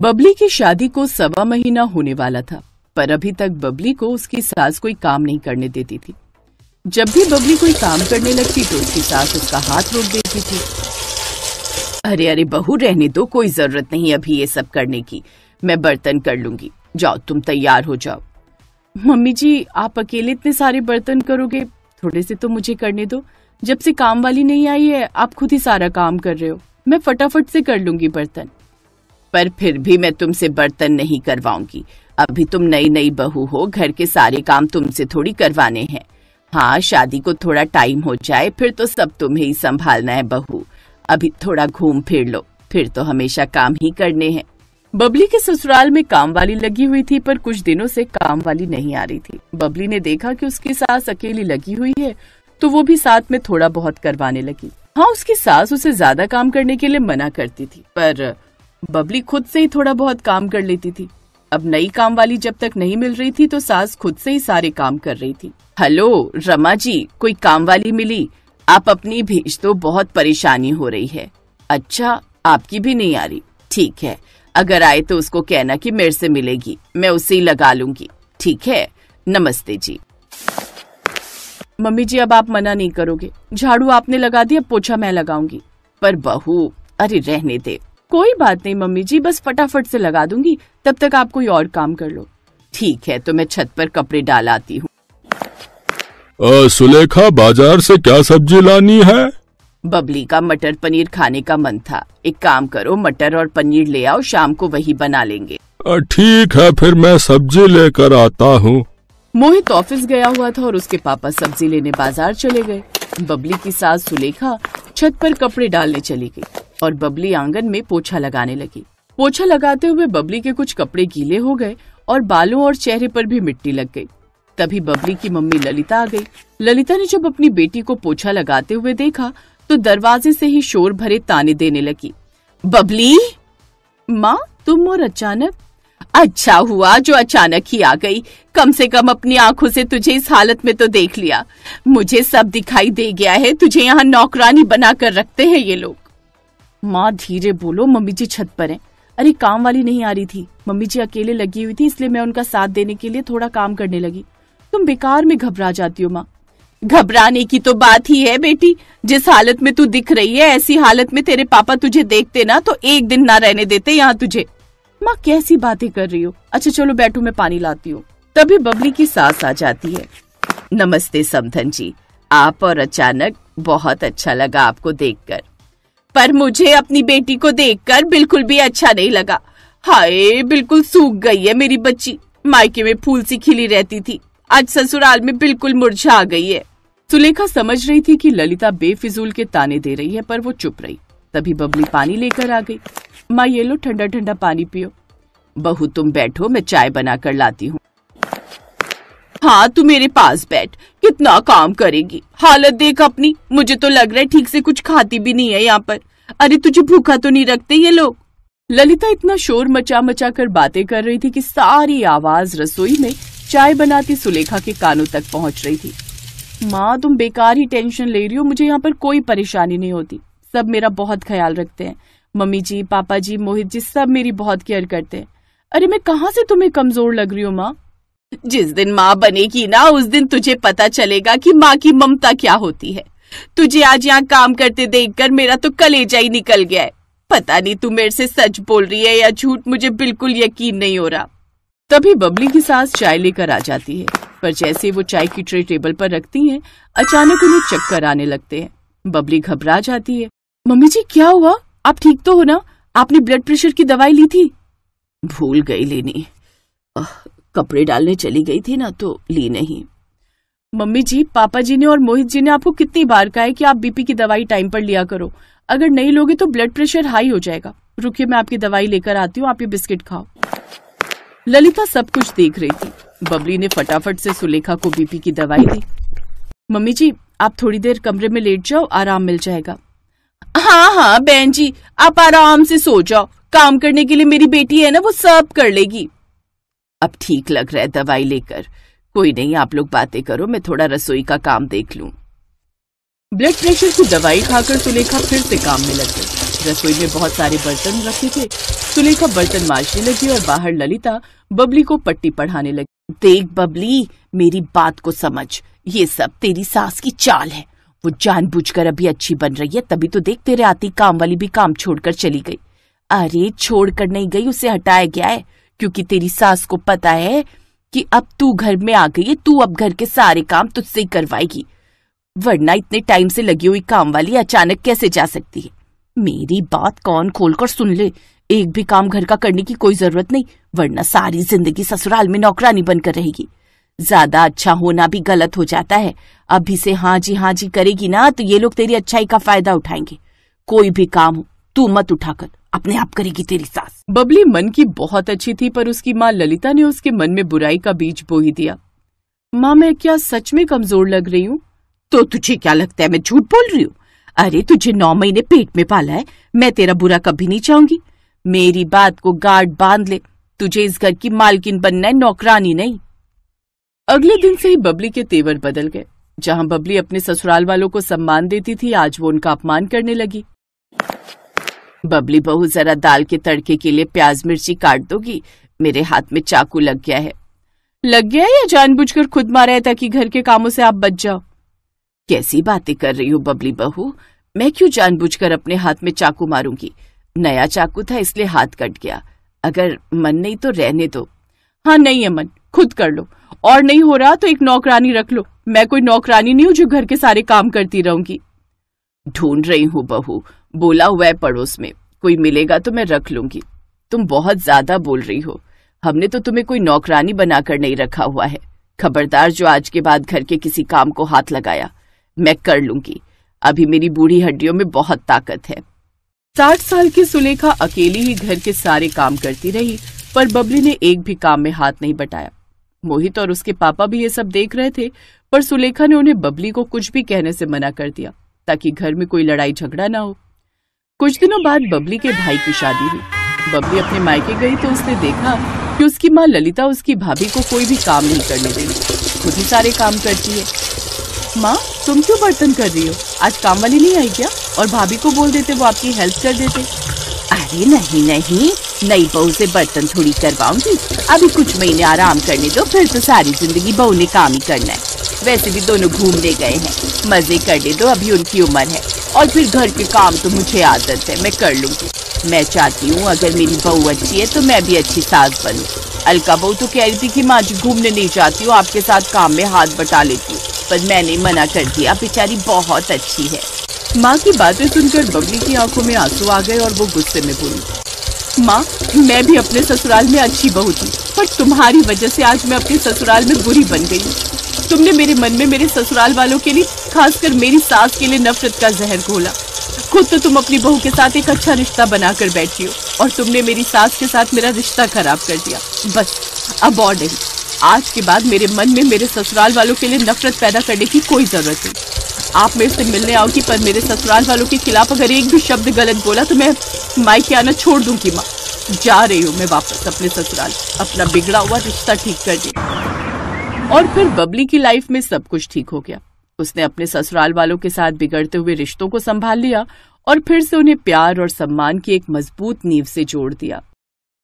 बबली की शादी को 1.25 महीना होने वाला था, पर अभी तक बबली को उसकी सास कोई काम नहीं करने देती थी। जब भी बबली कोई काम करने लगती तो उसकी सास उसका हाथ रोक देती थी। अरे अरे बहू, रहने दो, कोई जरूरत नहीं अभी ये सब करने की, मैं बर्तन कर लूंगी, जाओ तुम तैयार हो जाओ। मम्मी जी, आप अकेले इतने सारे बर्तन करोगे? थोड़े से तो मुझे करने दो। जब से काम वाली नहीं आई है आप खुद ही सारा काम कर रहे हो, मैं फटाफट से कर लूंगी बर्तन। पर फिर भी मैं तुमसे बर्तन नहीं करवाऊंगी, अभी तुम नई नई बहू हो, घर के सारे काम तुमसे थोड़ी करवाने हैं। हाँ, शादी को थोड़ा टाइम हो जाए फिर तो सब तुम्हें ही संभालना है बहू, अभी थोड़ा घूम फिर लो, फिर तो हमेशा काम ही करने हैं। बबली के ससुराल में काम वाली लगी हुई थी, पर कुछ दिनों से काम वाली नहीं आ रही थी। बबली ने देखा कि उसकी सास अकेली लगी हुई है तो वो भी साथ में थोड़ा बहुत करवाने लगी। हाँ, उसकी सास उसे ज्यादा काम करने के लिए मना करती थी, पर बबली खुद से ही थोड़ा बहुत काम कर लेती थी। अब नई काम वाली जब तक नहीं मिल रही थी तो सास खुद से ही सारे काम कर रही थी। हेलो रमा जी, कोई काम वाली मिली? आप अपनी भेज दो, बहुत परेशानी हो रही है। अच्छा, आपकी भी नहीं आ रही? ठीक है, अगर आए तो उसको कहना कि मेरे से मिलेगी, मैं उसे ही लगा लूंगी। ठीक है, नमस्ते जी। मम्मी जी, अब आप मना नहीं करोगे? झाड़ू आपने लगा दिया, पोछा मैं लगाऊंगी। पर बहू, अरे रहने दे। कोई बात नहीं मम्मी जी, बस फटाफट से लगा दूंगी, तब तक आप कोई और काम कर लो। ठीक है, तो मैं छत पर कपड़े डाल आती हूँ। सुलेखा, बाजार से क्या सब्जी लानी है? बबली का मटर पनीर खाने का मन था, एक काम करो मटर और पनीर ले आओ, शाम को वही बना लेंगे। ठीक है, फिर मैं सब्जी लेकर आता हूँ। मोहित ऑफिस गया हुआ था और उसके पापा सब्जी लेने बाजार चले गए। बबली की सास सुलेखा छत पर कपड़े डालने चली गई और बबली आंगन में पोछा लगाने लगी। पोछा लगाते हुए बबली के कुछ कपड़े गीले हो गए और बालों और चेहरे पर भी मिट्टी लग गई। तभी बबली की मम्मी ललिता आ गई। ललिता ने जब अपनी बेटी को पोछा लगाते हुए देखा तो दरवाजे से ही शोर भरे ताने देने लगी। बबली माँ, तुम और अचानक? अच्छा हुआ जो अचानक ही आ गई, कम से कम अपनी आंखों से तुझे इस हालत में तो देख लिया। मुझे सब दिखाई दे गया है, तुझे यहाँ नौकरानी बना कर रखते हैं ये लोग। माँ धीरे बोलो, मम्मी जी छत पर हैं। अरे काम वाली नहीं आ रही थी, मम्मी जी अकेले लगी हुई थी, इसलिए मैं उनका साथ देने के लिए थोड़ा काम करने लगी। तुम बेकार में घबरा जाती हो माँ। घबराने की तो बात ही है बेटी, जिस हालत में तू दिख रही है ऐसी हालत में तेरे पापा तुझे देखते ना तो एक दिन ना रहने देते यहाँ तुझे। माँ कैसी बातें कर रही हो? अच्छा चलो बैठो, मैं पानी लाती हूँ। तभी बबली की सास आ जाती है। नमस्ते समधन जी, आप और अचानक, बहुत अच्छा लगा आपको देखकर। पर मुझे अपनी बेटी को देखकर बिल्कुल भी अच्छा नहीं लगा। हाय, बिल्कुल सूख गई है मेरी बच्ची, मायके में फूल सी खिली रहती थी, आज ससुराल में बिल्कुल मुरझा गई है। सुलेखा समझ रही थी कि ललिता बेफिजूल के ताने दे रही है, पर वो चुप रही। तभी बबली पानी लेकर आ गई। माँ ये लो ठंडा ठंडा पानी पियो। बहू तुम बैठो, मैं चाय बना कर लाती हूँ। हाँ, तू मेरे पास बैठ, कितना काम करेगी, हालत देख अपनी, मुझे तो लग रहा है ठीक से कुछ खाती भी नहीं है यहाँ पर। अरे तुझे भूखा तो नहीं रखते ये लोग? ललिता इतना शोर मचा मचा कर बातें कर रही थी कि सारी आवाज रसोई में चाय बनाती सुलेखा के कानों तक पहुंच रही थी। माँ तुम बेकार ही टेंशन ले रही हो, मुझे यहाँ पर कोई परेशानी नहीं होती, सब मेरा बहुत ख्याल रखते हैं। मम्मी जी, पापा जी, मोहित जी सब मेरी बहुत केयर करते हैं। अरे मैं कहाँ से तुम्हें कमजोर लग रही हूँ माँ? जिस दिन माँ बनेगी ना उस दिन तुझे पता चलेगा कि माँ की ममता क्या होती है। तुझे आज यहाँ काम करते देखकर मेरा तो कलेजा ही निकल गया है। पता नहीं तू मेरे से सच बोल रही है या झूठ, मुझे बिल्कुल यकीन नहीं हो रहा। तभी बबली की सास चाय लेकर आ जाती है, पर जैसे वो चाय की ट्रे टेबल पर रखती हैं, अचानक उन्हें चक्कर आने लगते हैं। बबली घबरा जाती है। मम्मी जी क्या हुआ? आप ठीक तो हो ना? आपने ब्लड प्रेशर की दवाई ली थी? भूल गई लेनी, कपड़े डालने चली गई थी ना तो ली नहीं। मम्मी जी, पापा जी ने और मोहित जी ने आपको कितनी बार कहा है कि आप बीपी की दवाई टाइम पर लिया करो, अगर नहीं लोगे तो ब्लड प्रेशर हाई हो जाएगा। रुकिए मैं आपकी दवाई लेकर आती हूँ, आप ये बिस्किट खाओ। ललिता सब कुछ देख रही थी। बबली ने फटाफट से सुलेखा को बीपी की दवाई दी। मम्मी जी आप थोड़ी देर कमरे में लेट जाओ, आराम मिल जाएगा। हाँ हाँ बहन जी, आप आराम से सो जाओ, काम करने के लिए मेरी बेटी है ना, वो सब कर लेगी। अब ठीक लग रहा है दवाई लेकर, कोई नहीं आप लोग बातें करो, मैं थोड़ा रसोई का काम देख लूं। ब्लड प्रेशर की दवाई खाकर सुलेखा फिर से काम में लग गई। रसोई में बहुत सारे बर्तन रखे थे, सुलेखा बर्तन मांजने लगी और बाहर ललिता बबली को पट्टी पढ़ाने लगी। देख बबली, मेरी बात को समझ, ये सब तेरी सास की चाल है। वो जानबूझकर अभी अच्छी बन रही है, तभी तो देख तेरे आती काम वाली भी काम छोड़कर चली गई। अरे छोड़कर नहीं गई, उसे हटाया गया है, क्योंकि तेरी सास को पता है कि अब तू घर में आ गई है, तू अब घर के सारे काम तुझसे ही करवाएगी, वरना इतने टाइम से लगी हुई काम वाली अचानक कैसे जा सकती है। मेरी बात कान खोलकर सुन ले, एक भी काम घर का करने की कोई जरूरत नहीं, वरना सारी जिंदगी ससुराल में नौकरानी बनकर रहेगी। ज्यादा अच्छा होना भी गलत हो जाता है। अभी से हाँ जी करेगी ना तो ये लोग तेरी अच्छाई का फायदा उठाएंगे। कोई भी काम हो तू मत उठाकर, अपने आप करेगी तेरी सास। बबली मन की बहुत अच्छी थी, पर उसकी माँ ललिता ने उसके मन में बुराई का बीज बो ही दिया। माँ, मैं क्या सच में कमजोर लग रही हूँ? तो तुझे क्या लगता है मैं झूठ बोल रही हूँ? अरे तुझे 9 महीने पेट में पाला है, मैं तेरा बुरा कभी नहीं चाहूंगी। मेरी बात को गांठ बांध ले, तुझे इस घर की मालकिन बनना है, नौकरानी नहीं। अगले दिन से ही बबली के तेवर बदल गए। जहां बबली अपने ससुराल वालों को सम्मान देती थी, आज वो उनका अपमान करने लगी। बबली बहू, जरा दाल के तड़के के लिए प्याज मिर्ची काट दोगी? मेरे हाथ में चाकू लग गया है। लग गया है या जानबूझकर खुद मारा है ताकि घर के कामों से आप बच जाओ? कैसी बातें कर रही हो बबली बहू, मैं क्यों जानबूझकर अपने हाथ में चाकू मारूंगी? नया चाकू था इसलिए हाथ कट गया। अगर मन नहीं तो रहने दो। हाँ नहीं है मन, खुद कर लो, और नहीं हो रहा तो एक नौकरानी रख लो। मैं कोई नौकरानी नहीं हूँ जो घर के सारे काम करती रहूंगी। ढूंढ रही हूँ बहू, बोला हुआ है पड़ोस में, कोई मिलेगा तो मैं रख लूंगी। तुम बहुत ज्यादा बोल रही हो, हमने तो तुम्हें कोई नौकरानी बनाकर नहीं रखा हुआ है। खबरदार जो आज के बाद घर के किसी काम को हाथ लगाया। मैं कर लूंगी, अभी मेरी बूढ़ी हड्डियों में बहुत ताकत है। 60 साल की सुलेखा अकेली ही घर के सारे काम करती रही, पर बबली ने एक भी काम में हाथ नहीं बटाया। मोहित और उसके पापा भी ये सब देख रहे थे, पर सुलेखा ने उन्हें बबली को कुछ भी कहने से मना कर दिया, ताकि घर में कोई लड़ाई झगड़ा ना हो। कुछ दिनों बाद बबली के भाई की शादी हुई। बबली अपने मायके गई तो उसने देखा कि उसकी माँ ललिता उसकी भाभी को कोई भी काम नहीं करने देती, खुद ही सारे काम करती है। माँ, तुम क्यों बर्तन कर रही हो? आज काम वाली नहीं आई क्या? और भाभी को बोल देते, वो आपकी हेल्प कर देते। अरे नहीं, नई बहू से बर्तन थोड़ी करवाऊंगी, अभी कुछ महीने आराम करने दो, फिर तो सारी जिंदगी बहू ने काम ही करना है। वैसे भी दोनों घूमने गए हैं, मजे करने दो, अभी उनकी उम्र है, और फिर घर के काम तो मुझे आदत है, मैं कर लूंगी। मैं चाहती हूँ अगर मेरी बहू अच्छी है तो मैं भी अच्छी सास बनूं। अलका बहू तो कह रही थी कि माँ जी घूमने नहीं जाती हूँ, आपके साथ काम में हाथ बटा लेती हूँ, पर मैंने मना कर दिया, बेचारी बहुत अच्छी है। माँ की बातें सुनकर बबली की आंखों में आंसू आ गए और वो गुस्से में बोली, माँ, मैं भी अपने ससुराल में अच्छी बहू थी, पर तुम्हारी वजह से आज मैं अपने ससुराल में बुरी बन गई। तुमने मेरे मन में मेरे ससुराल वालों के लिए, खासकर मेरी सास के लिए नफरत का जहर घोला। खुद तो तुम अपनी बहू के साथ एक अच्छा रिश्ता बनाकर बैठी हो, और तुमने मेरी सास के साथ मेरा रिश्ता खराब कर दिया। बस अब और नहीं, आज के बाद मेरे मन में मेरे ससुराल वालों के लिए नफरत पैदा करने की कोई जरूरत नहीं। आप मेरे से मिलने आओगी, पर मेरे ससुराल वालों के खिलाफ अगर एक भी शब्द गलत बोला तो मैं मायके आना छोड़ दूंगी। माँ, जा रही हूँ मैं वापस अपने ससुराल, अपना बिगड़ा हुआ रिश्ता ठीक कर दिया। और फिर बबली की लाइफ में सब कुछ ठीक हो गया। उसने अपने ससुराल वालों के साथ बिगड़ते हुए रिश्तों को संभाल लिया और फिर से उन्हें प्यार और सम्मान की एक मजबूत नींव से जोड़ दिया।